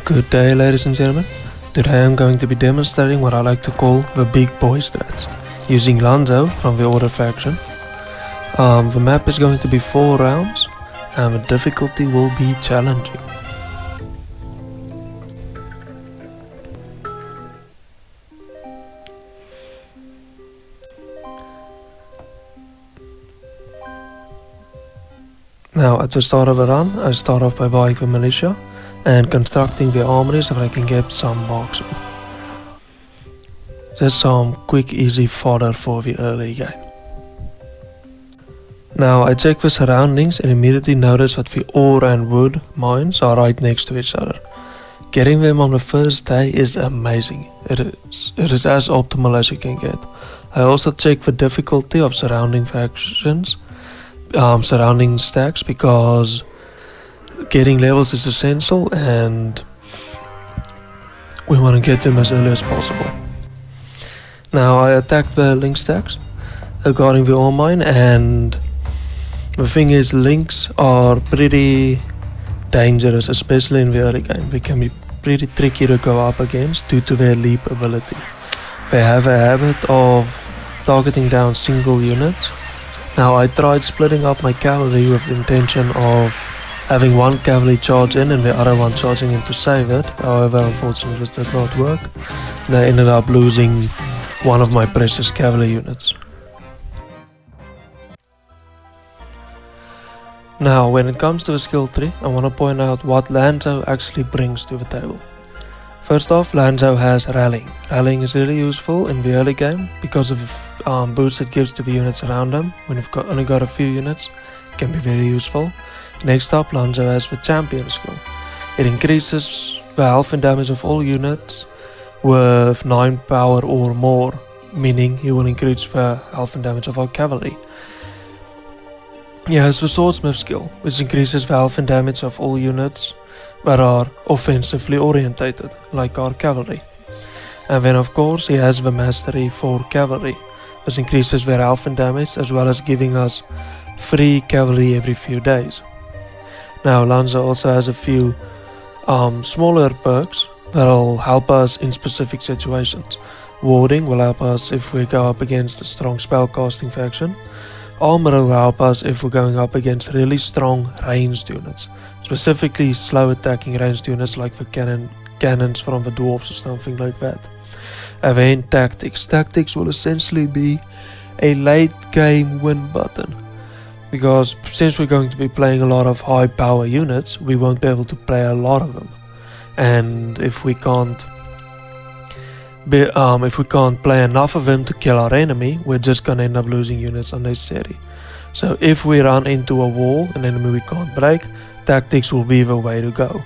Good day, ladies and gentlemen. Today I'm going to be demonstrating what I like to call the big boy strats, using Lanzo from the Order faction. The map is going to be 4 rounds, and the difficulty will be challenging. Now, at the start of a run, I start off by buying the militia and constructing the armory so that I can get some marksmen. Just some quick easy fodder for the early game. Now I check the surroundings and immediately notice that the ore and wood mines are right next to each other. Getting them on the first day is amazing. It is as optimal as you can get. I also check the difficulty of surrounding factions, surrounding stacks, because getting levels is essential and we want to get them as early as possible. Now I attack the link stacks guarding the ore mine, and the thing is, links are pretty dangerous, especially in the early game. They can be pretty tricky to go up against due to their leap ability. They have a habit of targeting down single units. Now I tried splitting up my cavalry with the intention of having one cavalry charge in and the other one charging in to save it. However, unfortunately this did not work. And I ended up losing one of my precious cavalry units. Now, when it comes to a skill tree, I want to point out what Lanzo actually brings to the table. First off, Lanzo has rallying. Rallying is really useful in the early game because of the boost it gives to the units around them. When you've only got a few units, it can be very useful. Next up, Lanzo has the champion skill. It increases the health and damage of all units with 9 power or more, meaning he will increase the health and damage of our cavalry. He has the swordsmith skill, which increases the health and damage of all units that are offensively orientated, like our cavalry. And then of course he has the mastery for cavalry, which increases their health and damage as well as giving us free cavalry every few days. Now Lanzo also has a few smaller perks that will help us in specific situations. Warding will help us if we go up against a strong spellcasting faction. Armor will help us if we're going up against really strong ranged units, specifically slow attacking ranged units like the cannons from the dwarves or something like that. And then tactics. Tactics will essentially be a late game win button, because since we're going to be playing a lot of high power units, we won't be able to play a lot of them. And if we can't play enough of them to kill our enemy, we're just gonna end up losing units unnecessary. So if we run into a wall, an enemy we can't break, tactics will be the way to go.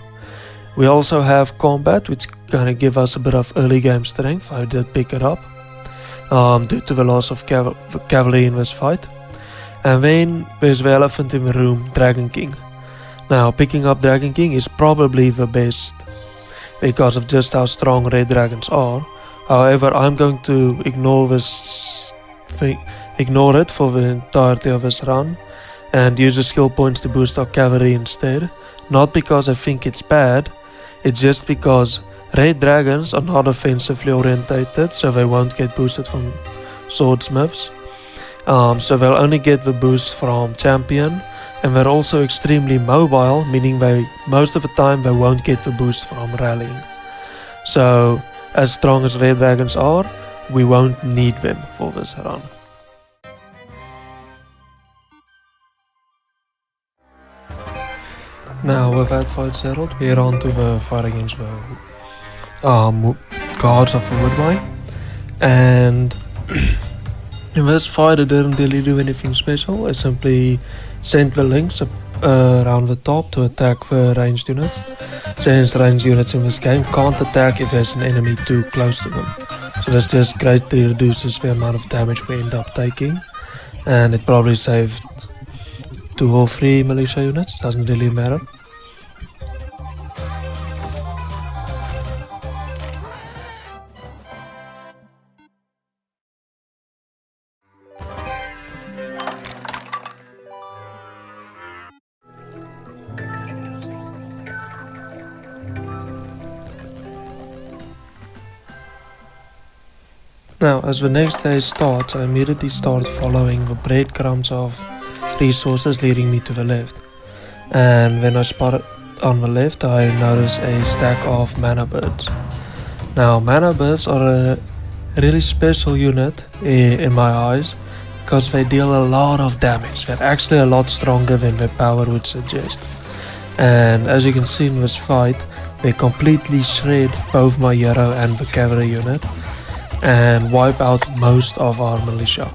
We also have combat, which gonna give us a bit of early game strength. I did pick it up due to the loss of cavalry in this fight. And then there's the elephant in the room, Dragon King. Now picking up Dragon King is probably the best because of just how strong red dragons are. However, I'm going to ignore it for the entirety of this run and use the skill points to boost our cavalry instead. Not because I think it's bad, it's just because red dragons are not offensively orientated, so they won't get boosted from swordsmiths. So they'll only get the boost from champion, and they're also extremely mobile, meaning most of the time they won't get the boost from rallying. So as strong as red dragons are, we won't need them for this run. Now with that fight settled, we're on to the fight against the guards of the wood mine. And in this fight I didn't really do anything special. I simply sent the links around the top to attack the ranged units, since ranged units in this game can't attack if there's an enemy too close to them. So this just greatly reduces the amount of damage we end up taking, and it probably saved 2 or 3 militia units, doesn't really matter. Now, as the next day starts, I immediately start following the breadcrumbs of resources leading me to the left. And when I spot it on the left, I notice a stack of mana birds. Now, mana birds are a really special unit in my eyes because they deal a lot of damage. They're actually a lot stronger than their power would suggest. And as you can see in this fight, they completely shred both my hero and the cavalry unit and wipe out most of our militia.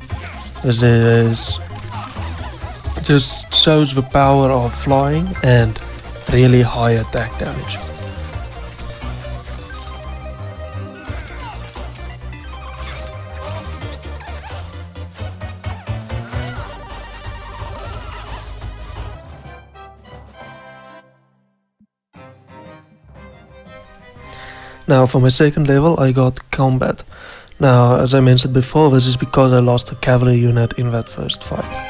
This is just shows the power of flying and really high attack damage. Now for my second level I got combat. Now as I mentioned before, this is because I lost a cavalry unit in that first fight.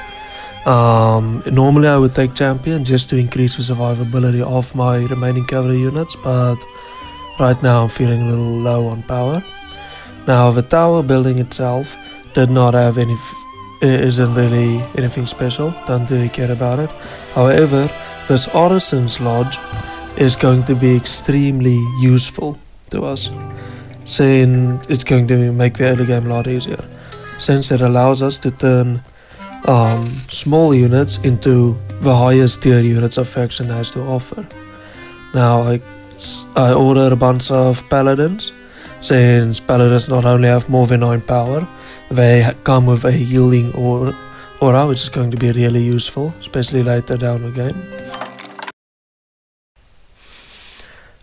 Normally I would take champion just to increase the survivability of my remaining cavalry units, but right now I'm feeling a little low on power. Now the tower building itself did not have isn't really anything special, don't really care about it. However, this artisan's lodge is going to be extremely useful to us, since it's going to make the early game a lot easier, since it allows us to turn small units into the highest tier units a faction has to offer. Now I order a bunch of paladins, since paladins not only have more than 9 power, they come with a healing aura, which is going to be really useful, especially later down the game.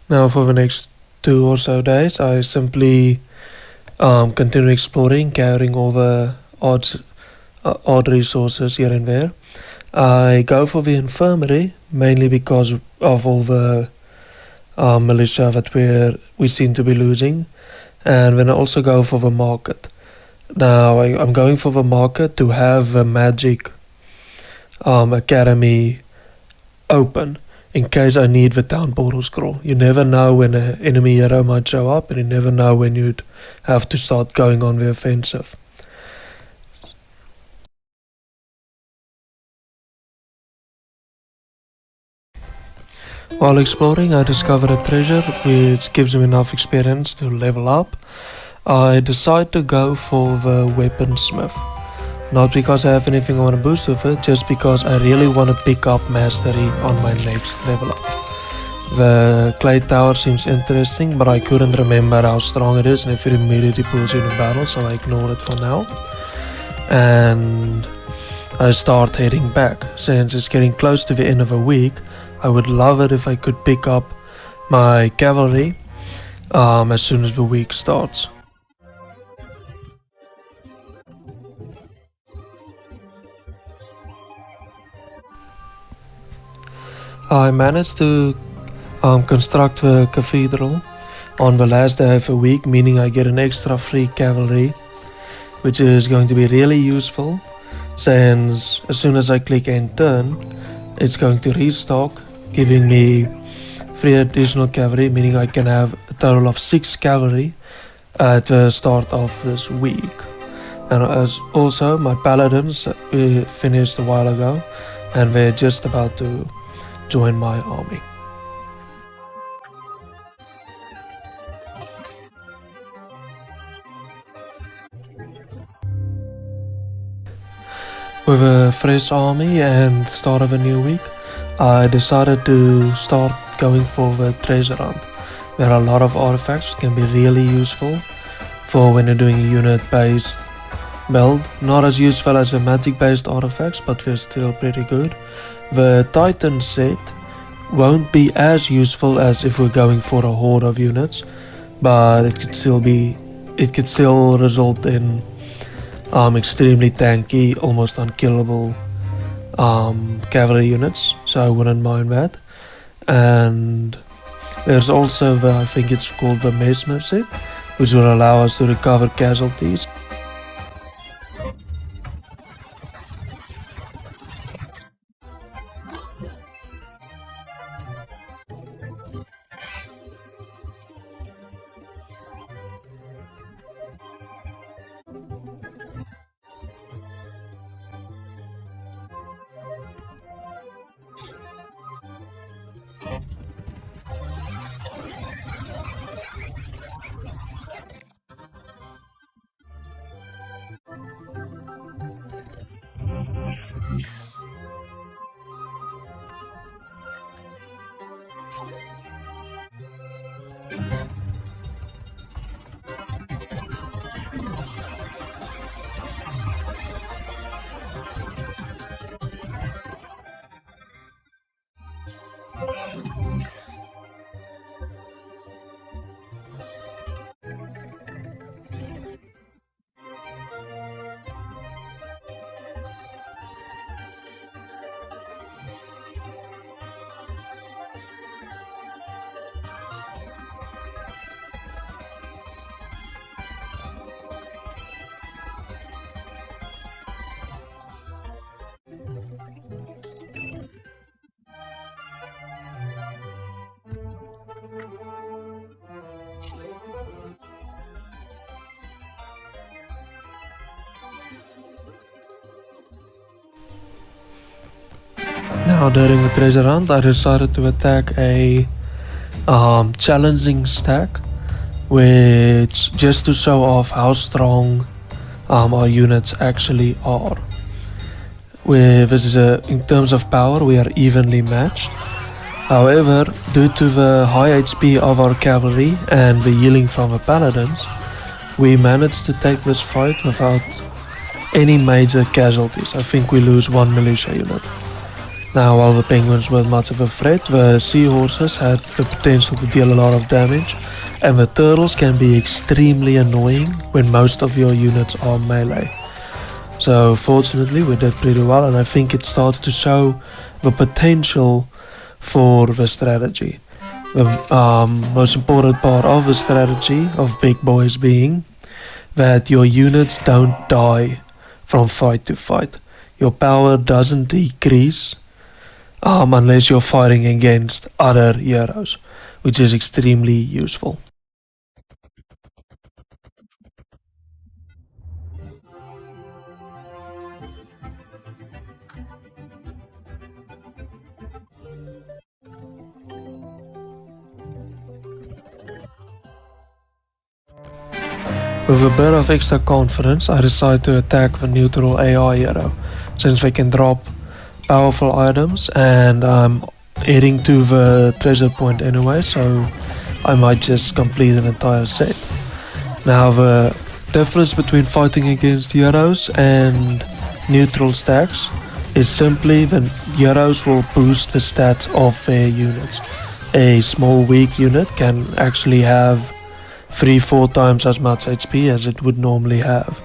Now for the next 2 or so days I simply continue exploring, gathering all the odd resources here and there. I go for the infirmary mainly because of all the militia that we seem to be losing, and then I also go for the market. Now I'm going for the market to have the magic academy open in case I need the town portal scroll. You never know when an enemy hero might show up, and you never know when you'd have to start going on the offensive. While exploring, I discovered a treasure which gives me enough experience to level up. I decide to go for the weaponsmith. Not because I have anything I want to boost with it, just because I really want to pick up mastery on my next level up. The clay tower seems interesting, but I couldn't remember how strong it is and if it immediately pulls you in a battle, so I ignored it for now. And I start heading back. Since it's getting close to the end of the week, I would love it if I could pick up my cavalry as soon as the week starts. I managed to construct the cathedral on the last day of the week, meaning I get an extra free cavalry, which is going to be really useful, since as soon as I click end turn, it's going to restock, giving me 3 additional cavalry, meaning I can have a total of 6 cavalry at the start of this week. And as also my paladins finished a while ago, and they're just about to join my army. With a fresh army and start of a new week, I decided to start going for the treasure hunt. There are a lot of artifacts that can be really useful for when you're doing a unit based build. Not as useful as the magic based artifacts, but they're still pretty good. The Titan set won't be as useful as if we're going for a horde of units, but it could still result in extremely tanky, almost unkillable cavalry units, so I wouldn't mind that. And there's also I think it's called the Mesmer set, which will allow us to recover casualties. Now during the treasure hunt, I decided to attack a challenging stack, which just to show off how strong our units actually are. In terms of power, we are evenly matched. However, due to the high HP of our cavalry and the healing from the paladins, we managed to take this fight without any major casualties. I think we lose one militia unit. Now, while the penguins weren't much of a threat, the seahorses had the potential to deal a lot of damage, and the turtles can be extremely annoying when most of your units are melee. So fortunately we did pretty well, and I think it started to show the potential for the strategy. The most important part of the strategy of big boys being that your units don't die from fight to fight. Your power doesn't decrease unless you're fighting against other heroes, which is extremely useful. With a bit of extra confidence, I decided to attack the neutral AI hero, since they can drop powerful items, and I'm heading to the treasure point anyway, so I might just complete an entire set. Now the difference between fighting against heroes and neutral stacks is simply the heroes will boost the stats of their units. A small weak unit can actually have 3-4 times as much HP as it would normally have.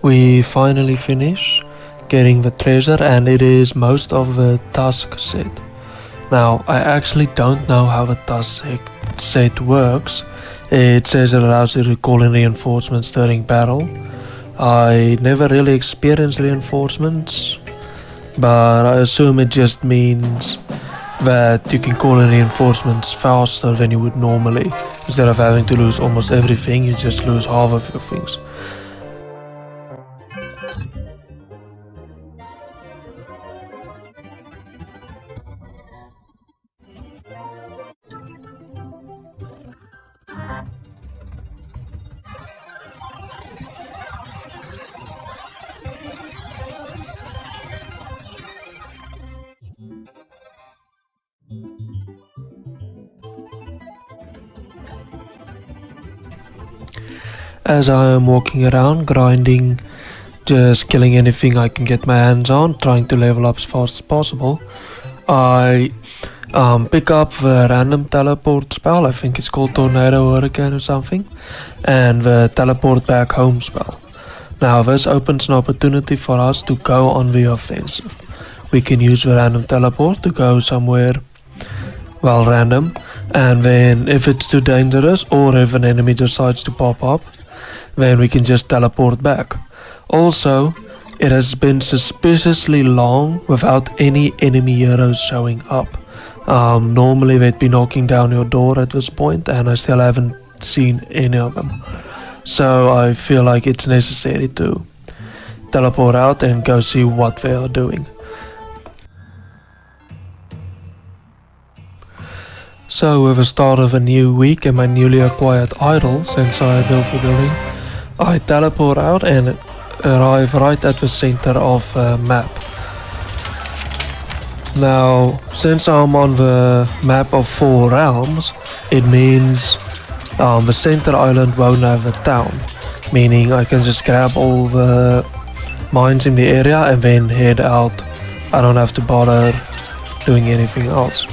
We finally finish getting the treasure, and it is most of the task set. Now, I actually don't know how the task set works. It says it allows you to call in reinforcements during battle. I never really experienced reinforcements, but I assume it just means that you can call in reinforcements faster than you would normally. Instead of having to lose almost everything, you just lose half of your things. as I am walking around, grinding, just killing anything I can get my hands on, trying to level up as fast as possible, I pick up the random teleport spell. I think it's called Tornado Hurricane or something, and the teleport back home spell. Now this opens an opportunity for us to go on the offensive. We can use the random teleport to go somewhere, well, random, and then if it's too dangerous or if an enemy decides to pop up, then we can just teleport back. Also, it has been suspiciously long without any enemy heroes showing up. Normally they'd be knocking down your door at this point, and I still haven't seen any of them. So I feel like it's necessary to teleport out and go see what they are doing. So with the start of a new week and my newly acquired idol, since I built the building, I teleport out and arrive right at the center of the map. Now, since I'm on the map of 4 realms, it means the center island won't have a town, meaning I can just grab all the mines in the area and then head out. I don't have to bother doing anything else.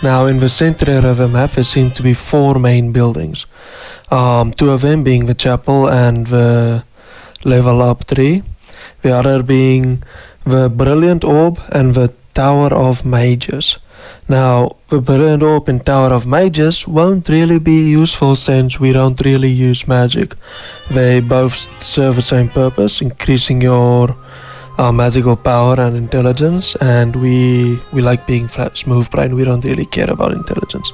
Now in the center of the map there seem to be 4 main buildings. 2 of them being the chapel and the level up tree. The other being the brilliant orb and the tower of mages. Now the brilliant orb and tower of mages won't really be useful since we don't really use magic. They both serve the same purpose, increasing your magical power and intelligence, and we like being flat, smooth brain. We don't really care about intelligence.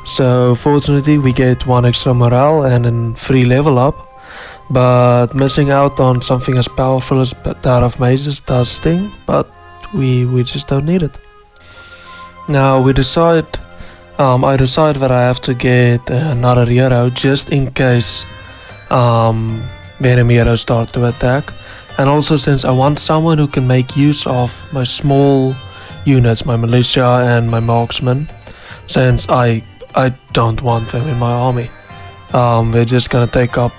So fortunately we get 1 extra morale and a free level up, but missing out on something as powerful as Tower of Mages does sting, but we just don't need it. Now I decide that I have to get another hero just in case the enemy heroes start to attack. And also since I want someone who can make use of my small units, my militia and my marksmen, since I don't want them in my army. They're just gonna take up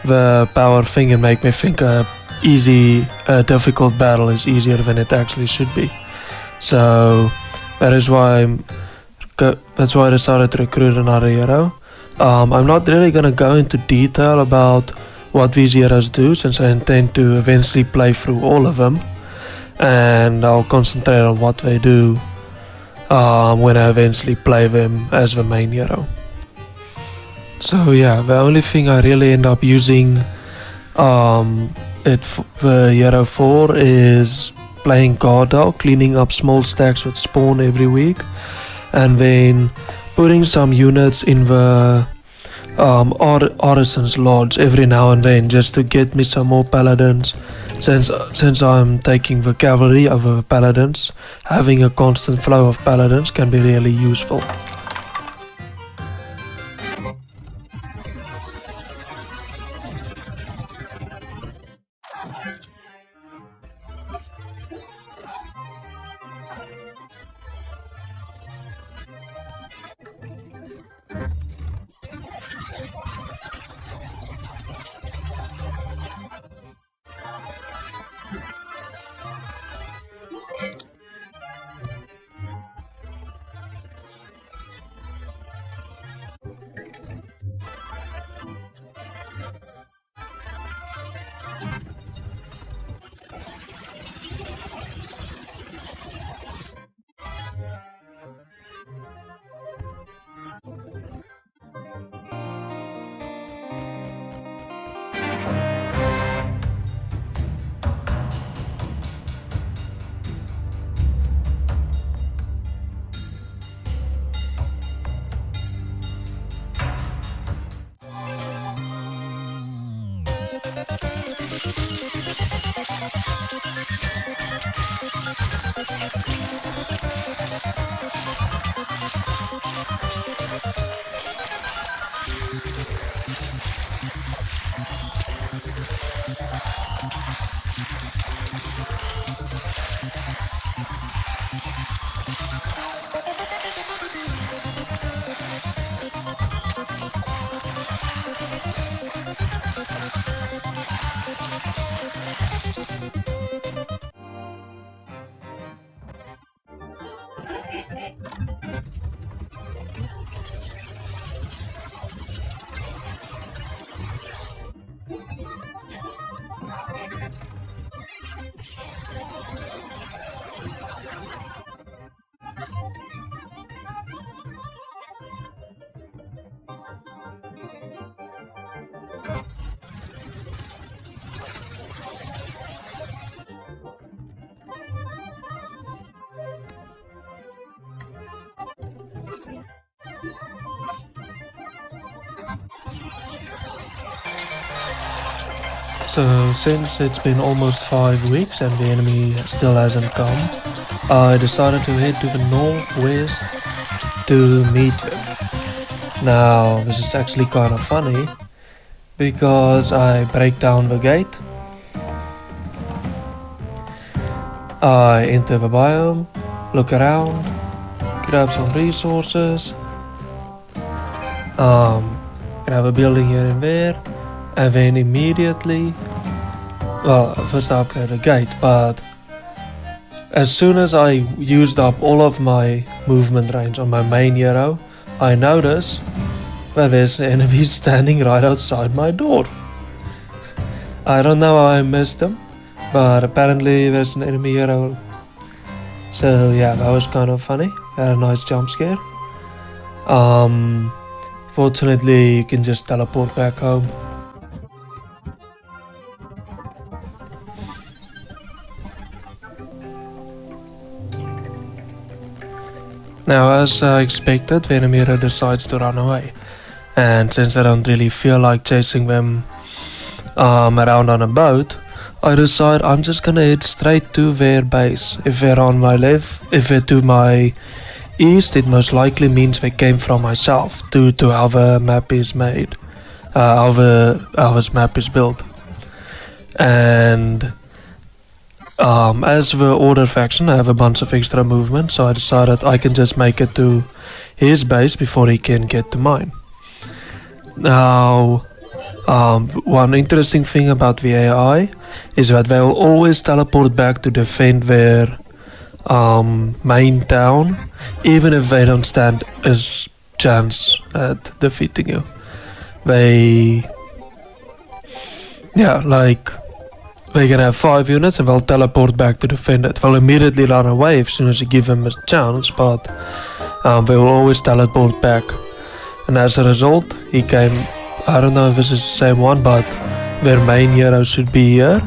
the power thing and make me think a difficult battle is easier than it actually should be. So that's why I decided to recruit another hero. I'm not really gonna go into detail about what these heroes do, since I intend to eventually play through all of them, and I'll concentrate on what they do when I eventually play them as the main hero. So yeah, the only thing I really end up using the hero for is playing guard dog, cleaning up small stacks with spawn every week, and then putting some units in the Artisan's Lodge every now and then, just to get me some more paladins. Since I'm taking the cavalry over paladins, having a constant flow of paladins can be really useful. So since it's been almost 5 weeks and the enemy still hasn't come, I decided to head to the northwest to meet them. Now this is actually kind of funny because I break down the gate, I enter the biome, look around, grab some resources, grab a building here and there, and then immediately, well, first I upgrade the gate, but as soon as I used up all of my movement range on my main hero, I notice that there's an enemy standing right outside my door. I don't know how I missed them, but apparently there's an enemy hero. So yeah, that was kind of funny. Had a nice jump scare. Fortunately, you can just teleport back home. Now, as I expected, the enemy hero decides to run away. And since I don't really feel like chasing them around on a boat, I decide I'm just gonna head straight to their base. If they're on my left, if they're to my east, it most likely means they came from my south due to how the map is made, how this map is built. And as the Order faction, I have a bunch of extra movement, so I decided I can just make it to his base before he can get to mine. Now, one interesting thing about the AI is that they will always teleport back to defend their main town, even if they don't stand a chance at defeating you. They can have 5 units and they'll teleport back to defend it. They'll immediately run away as soon as you give them a chance, but they will always teleport back. And as a result, he came, I don't know if this is the same one, but their main hero should be here,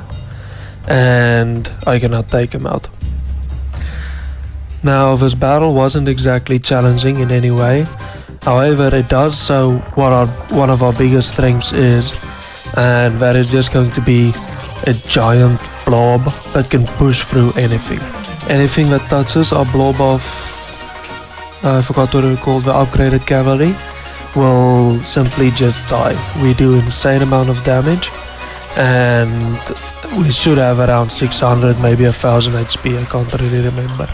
and I cannot take him out. Now, this battle wasn't exactly challenging in any way, however it does show what one of our biggest strengths is, and that is just going to be a giant blob that can push through anything. Anything that touches our blob of, I forgot what it's called, the upgraded cavalry, will simply just die. We do insane amount of damage, and we should have around 600, maybe 1000 HP, I can't really remember.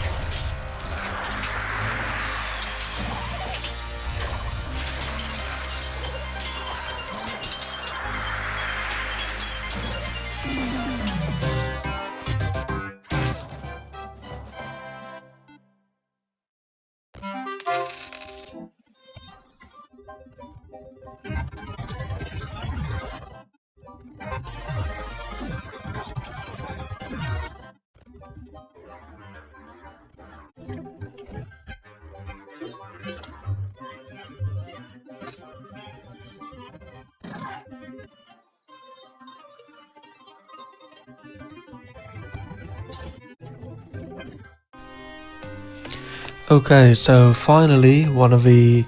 Okay, so finally one of the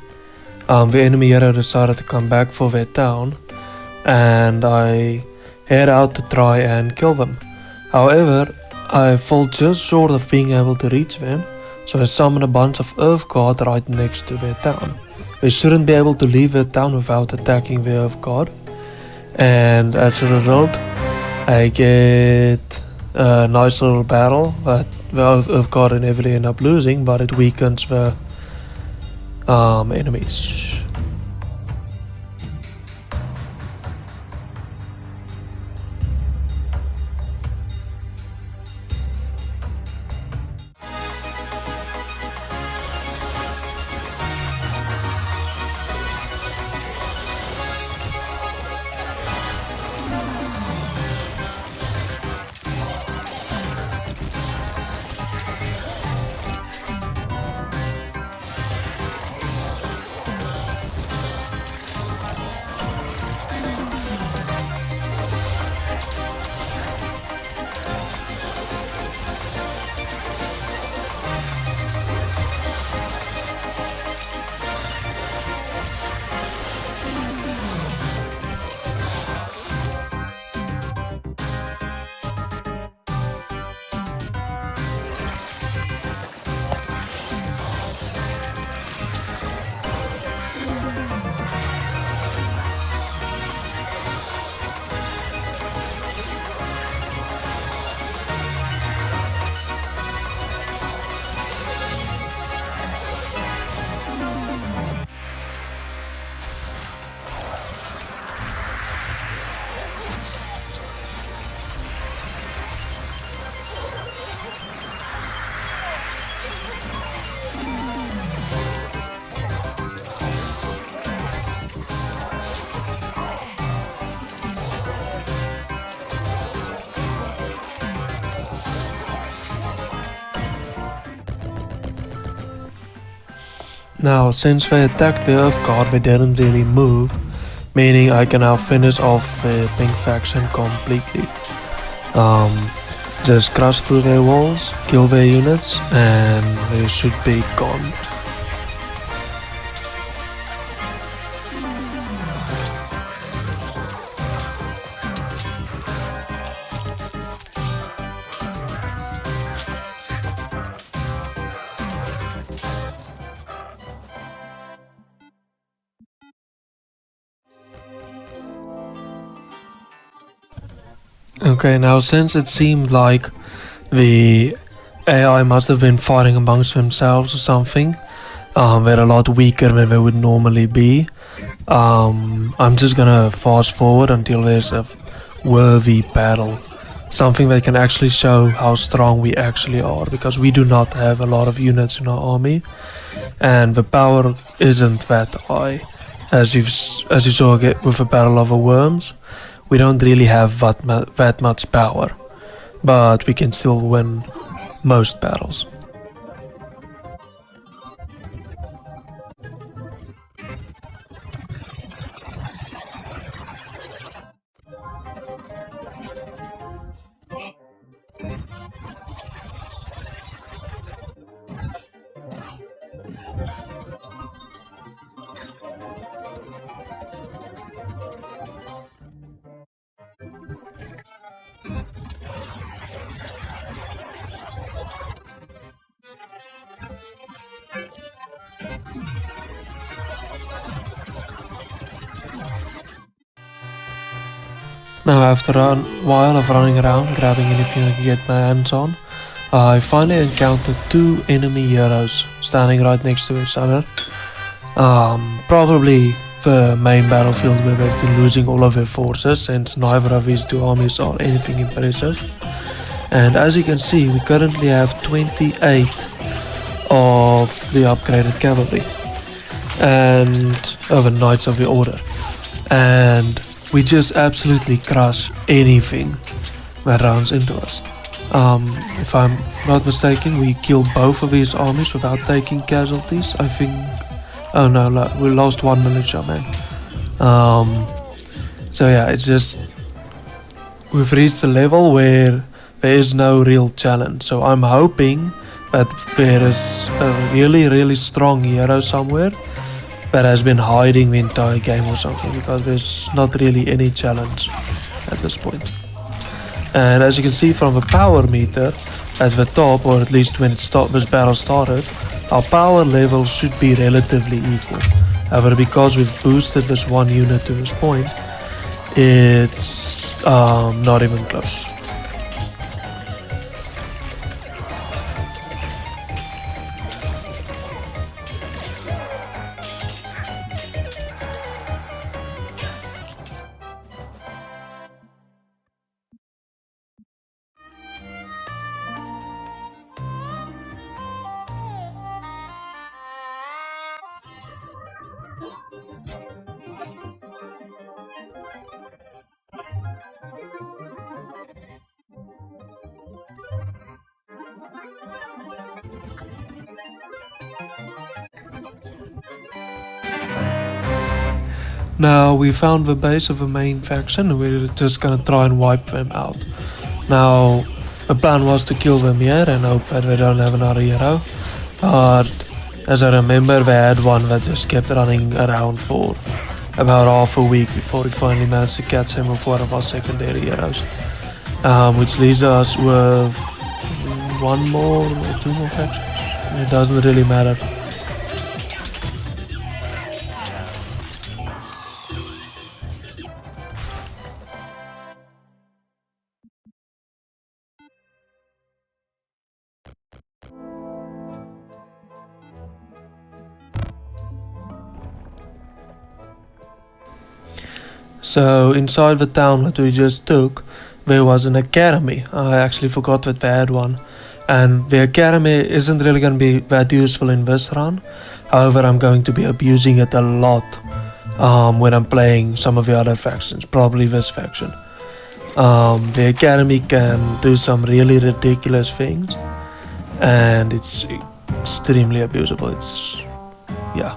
enemy hero decided to come back for their town, and I head out to try and kill them. However, I fall just short of being able to reach them, so I summon a bunch of Earth God right next to their town. They shouldn't be able to leave their town without attacking the Earth God, and as a result, I get a nice little battle that the Earth God inevitably end up losing, but it weakens the enemies. Now, since they attacked the Earth God, they didn't really move, meaning I can now finish off the pink faction completely. Just crush through their walls, kill their units, and they should be gone. Okay, now since it seemed like the AI must have been fighting amongst themselves or something, they're a lot weaker than they would normally be. I'm just gonna fast forward until there's a worthy battle. Something that can actually show how strong we actually are, because we do not have a lot of units in our army, and the power isn't that high. As you saw with the Battle of the Worms, we don't really have that much power, but we can still win most battles. Now after a while of running around, grabbing anything I can get my hands on, I finally encountered two enemy heroes standing right next to each other. Probably the main battlefield where they've been losing all of their forces, since neither of these two armies are anything impressive. And as you can see, we currently have 28 of the upgraded cavalry and the Knights of the Order, and we just absolutely crush anything that runs into us. If I'm not mistaken, we killed both of these armies without taking casualties. I think. Oh no, we lost one militia man. So yeah, it's just we've reached a level where there is no real challenge. So I'm hoping that there is a really strong hero somewhere that has been hiding the entire game or something, because there's not really any challenge at this point. And as you can see from the power meter at the top, or at least when this battle started, our power levels should be relatively equal. However, because we've boosted this one unit to this point, it's not even close. Now we found the base of the main faction and we're just gonna try and wipe them out. Now the plan was to kill them here and hope that they don't have another hero, but as I remember they had one that just kept running around for about half a week before we finally managed to catch him with one of our secondary heroes, which leaves us with one more or two more factions. It doesn't really matter. So inside the town that we just took, there was an academy. I actually forgot that they had one. And the academy isn't really going to be that useful in this run. However, I'm going to be abusing it a lot when I'm playing some of the other factions, probably this faction. The academy can do some really ridiculous things, and it's extremely abusable. yeah.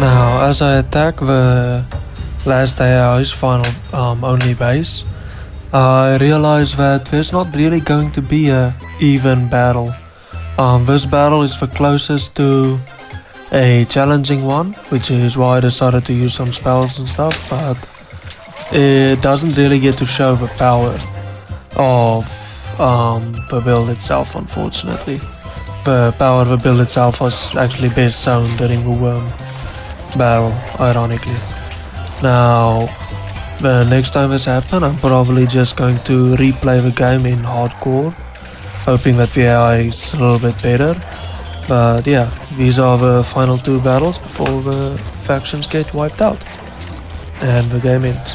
Now, as I attack the last AI's final only base, I realize that there's not really going to be a even battle. This battle is the closest to a challenging one, which is why I decided to use some spells and stuff, but it doesn't really get to show the power of the build itself, unfortunately. The power of the build itself was actually best shown during the worm battle, ironically. Now, the next time this happens, I'm probably just going to replay the game in hardcore, hoping that the AI is a little bit better. But yeah, these are the final two battles before the factions get wiped out and the game ends.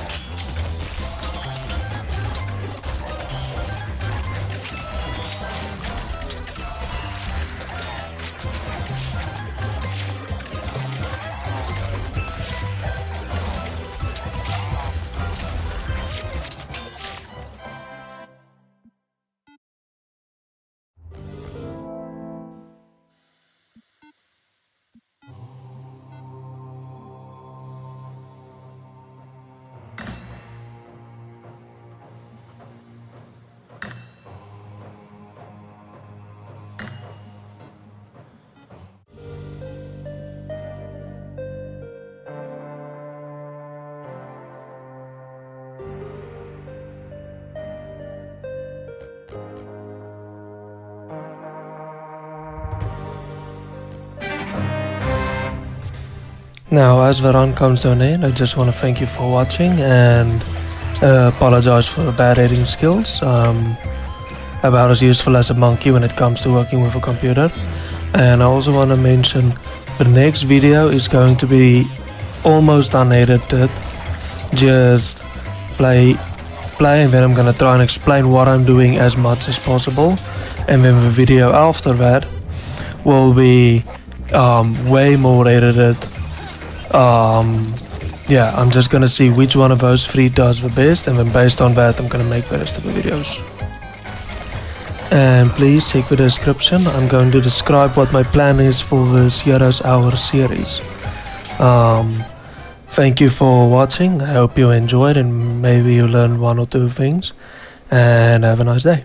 Now, as the run comes to an end, I just want to thank you for watching and apologize for bad editing skills. About as useful as a monkey when it comes to working with a computer. And I also want to mention the next video is going to be almost unedited. Just play and then I'm going to try and explain what I'm doing as much as possible. And then the video after that will be way more edited. Yeah, I'm just gonna see which one of those three does the best, and then based on that I'm gonna make the rest of the videos. And please check the description. I'm going to describe what my plan is for this Heroes Hour series. Thank you for watching. I hope you enjoyed and maybe you learned one or two things, and have a nice day.